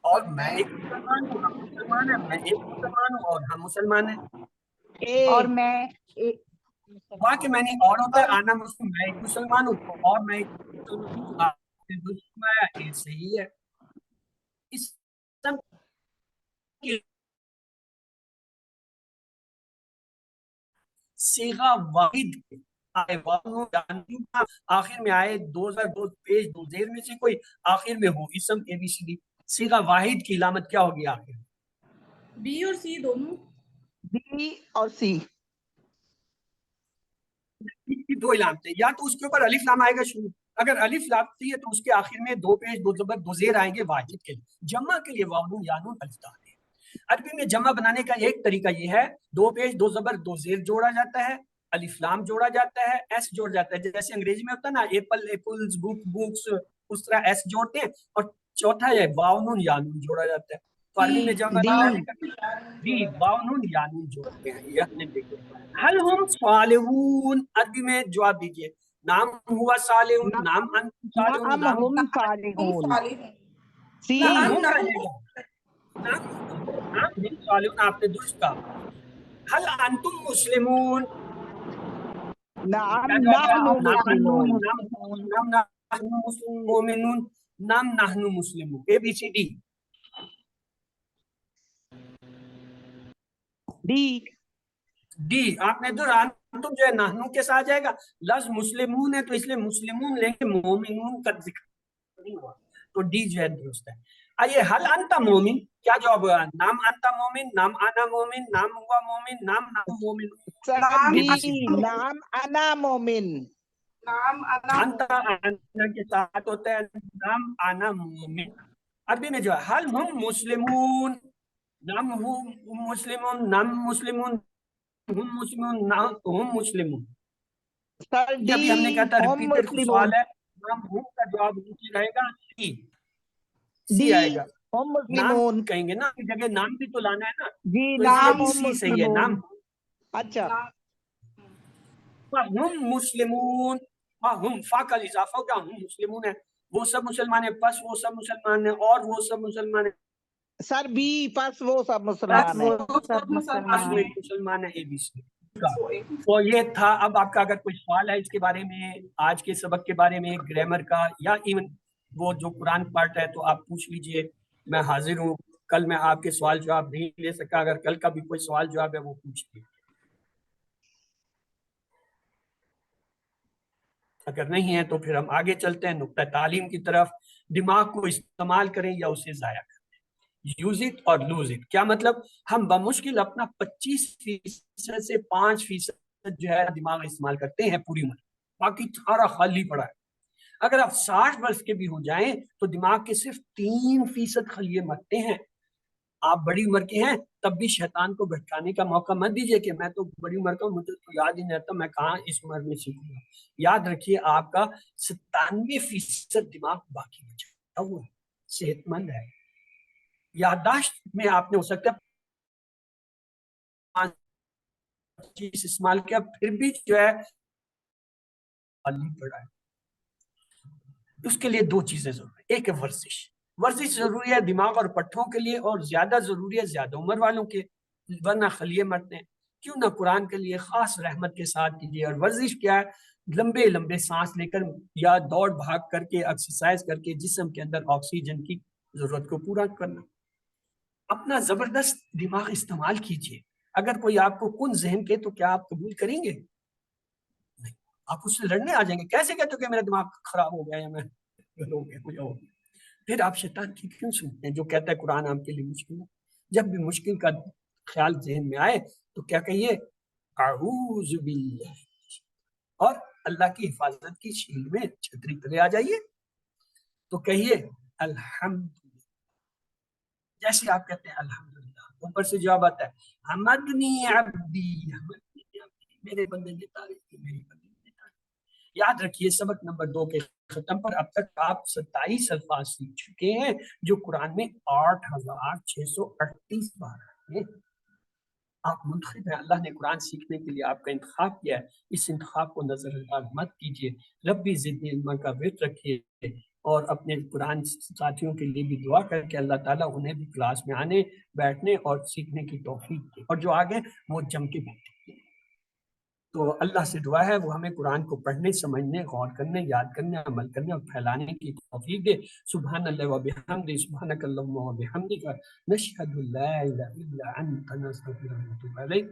اور میں ایک مسلمان ہوں، ہم مسلمان ہیں، میں ایک مسلمان ہوں اور ہم مسلمان ہیں۔ اور میں ایک وہاں کہ میں نے اور ہوتا ہے آنا مسلم، میں ایک مسلمان ہوں اور میں ایک مسلمان ہوں، آپ نے درست فرمایا، یہ صحیح ہے۔ اس صیغہ واحد آخر میں آئے 2002 پیج 2 زیر میں سے کوئی آخر میں ہو اسم ABCD، صیغہ واحد کی علامت کیا ہوگی آخر؟ بی اور سی دونوں، بی اور سی دو علامتیں، یا تو اس کے اوپر الف لام آئے گا شروع، اگر الف لامتی ہے تو اس کے آخر میں 2 پیش 2 زبر 2 زیر آئیں گے واحد کے لیے، جمع کے لیے واو یا نون الف دال ہے۔ عربی میں جمع بنانے کا ایک طریقہ یہ ہے، 2 پیش 2 زبر 2 زیر جوڑا جاتا ہے، الف لام جوڑا جاتا ہے، ایس جوڑ جاتا ہے، جیسے انگریزی میں ہوتا ہے نا ایپل ایپلز، بک بکس، اس طرح ایس جوڑتے ہیں، اور چوتھا ہے واو نون یا نون جوڑا جاتا ہے۔ تو عربی میں جمع دی واو نون یا نون جوڑتے ہیں، یہ ہم نے دیکھا۔ حل ہم صالحون، عربی میں جواب دیجئے، نام ہوا صالحون، نام انتم صالحون، نعم نام ہم صالحون، صالحون، سی نام ہم کہے گا، نام ہم صالحون، آپ نے درست کہا۔ حل انتم مسلمون، نعم کیا جواب ہے؟ نحن مسلمون، نام نحن مسلم مومنون، نام نحن مسلمون، ABCD۔ ڈی ڈی آپ نے تم جو ہے نحنو کے ساتھ جائے گا، لفظ مسلمون ہے تو اس لیے مسلمون لیں گے، مومنون کا ذکر نہیں ہوا، تو ڈی جو ہے درست ہے۔ آئیے حل انتا مومن، کیا جواب ہوا؟ نام انتا مومن، نام آنا مومن، نام ہوا مومن، نام مومن، بی نعم انا مومن، نام انا انتا آنا کے ساتھ ہوتا ہے، نام آنا مومن۔ عربی میں جو ہے حل ہم مسلمون، نام ہم مسلمون، نام مسلمون، ہم مسلمون، نام ہم مسلمون۔ سر جب ہم نے کہا تھا ہم ریپیٹڈ مسلمون، سوال ہے، نام ہم کا جواب نیچے رہے گا سی، سی آئے گا۔ ہم نام مسلمون، کہیں گے نا، جگہ نام بھی تو لانا ہے نا، جی تو اس نام لیے ہم سی صحیح ہے، نام مسلمون، اچھا ہم مسلمون، ہم فا کا اضافہ ہوگا، ہم مسلمون ہے، وہ سب مسلمان ہیں، پس وہ سب مسلمان ہیں، اور وہ سب مسلمان ہیں، سر بی پس وہ سب پس مسلمان ہیں، وہ سب مسلمان ایک ہیں۔ مسلمان ہے، ABC کا۔ تو یہ تھا۔ اب آپ کا اگر کوئی سوال ہے اس کے بارے میں، آج کے سبق کے بارے میں، گرامر کا، یا ایون وہ جو قرآن پارٹ ہے، تو آپ پوچھ لیجئے، میں حاضر ہوں۔ کل میں آپ کے سوال جواب نہیں لے سکا، اگر کل کا بھی کوئی سوال جواب ہے وہ پوچھ لیجئے، اگر نہیں ہے تو پھر ہم آگے چلتے ہیں نقطہ تعلیم کی طرف۔ دماغ کو استعمال کریں یا اسے ضائع کریں، یوز اٹ اور لوز اٹ۔ کیا مطلب؟ ہم بمشکل اپنا 25% سے 5% جو ہے دماغ استعمال کرتے ہیں پوری عمر، باقی سارا خالی پڑا ہے۔ اگر آپ 60 برس کے بھی ہو جائیں تو دماغ کے صرف 3% خلیے مرتے ہیں۔ آپ بڑی عمر کے ہیں تب بھی شیطان کو بھٹکانے کا موقع مت دیجئے کہ میں تو بڑی عمر کا ہوں، مجھے تو یاد ہی نہیں رہتا، میں کہاں اس عمر میں سیکھوں گا۔ یاد رکھیے آپ کا 97% دماغ باقی بچا ہوا ہے، صحت مند ہے۔ یادداشت میں آپ نے ہو سکتا ہے 25 استعمال کیا، پھر بھی جو ہے خالی پڑا ہے۔ اس کے لیے 2 چیزیں ضروری ہیں، ایک ہے ورزش، ورزش ضروری ہے دماغ اور پٹھوں کے لیے، اور زیادہ ضروری ہے زیادہ عمر والوں کے، ورنہ خلیے مرتے ہیں۔ کیوں نہ قرآن کے لیے خاص رحمت کے ساتھ کیجیے۔ اور ورزش کیا ہے؟ لمبے لمبے سانس لے کر یا دوڑ بھاگ کر کے، ایکسرسائز کر کے جسم کے اندر آکسیجن کی ضرورت کو پورا کرنا۔ اپنا زبردست دماغ استعمال کیجیے۔ اگر کوئی آپ کو کن ذہن کے تو کیا آپ قبول کریں گے؟ نہیں، آپ اس سے لڑنے آ جائیں گے۔ کیسے کہتے ہو کہ میرا دماغ خراب ہو گیا یا میں ہو گیا؟ پھر آپ شیطان کی کیوں سنتے ہیں جو کہتا ہے قرآن آپ کے لیے مشکل ہے؟ جب بھی مشکل کا خیال ذہن میں آئے تو کیا کہیے؟ اعوذ باللہ، اور اللہ کی حفاظت کی شیل میں چھتری تلے آ جائیے تو کہیے الحمدللہ۔ جیسے آپ کہتے ہیں الحمدللہ، اوپر سے جواب آتا ہے حمدنی عبدی، میرے بندے نے تعریف کی، میری بندے نے تعریف۔ یاد رکھیے سبق نمبر 2 کے ختم پر اب تک آپ 27 الفاظ سیکھ چکے ہیں جو قرآن میں 8638 بار ہیں۔ آپ منتخب ہیں، اللہ نے قرآن سیکھنے کے لیے آپ کا انتخاب کیا ہے، اس انتخاب کو نظر انداز مت کیجیے۔ ربی زدنی علما کا ورد رکھیے اور اپنے قرآن ساتھیوں کے لیے بھی دعا کر کے اللہ تعالیٰ انہیں بھی کلاس میں آنے بیٹھنے اور سیکھنے کی توفیق دے، اور جو آگے وہ جم کے بیٹھے۔ تو اللہ سے دعا ہے وہ ہمیں قرآن کو پڑھنے، سمجھنے، غور کرنے، یاد کرنے، عمل کرنے اور پھیلانے کی توفیق دے۔ سبحان اللہ و بحمدہ، سبحانک اللہم و بحمدک، نشہد لا الہ الا انت، نستغفرک و نتوب الیک۔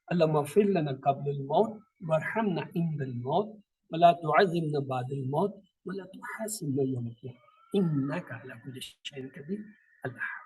اللہم اغفر لنا قبل الموت وارحمنا عند الموت ولا تعذبنا بعد الموت ولا تحاسبنا يوم القيامة إنك على كل شيء قدير۔ اللہ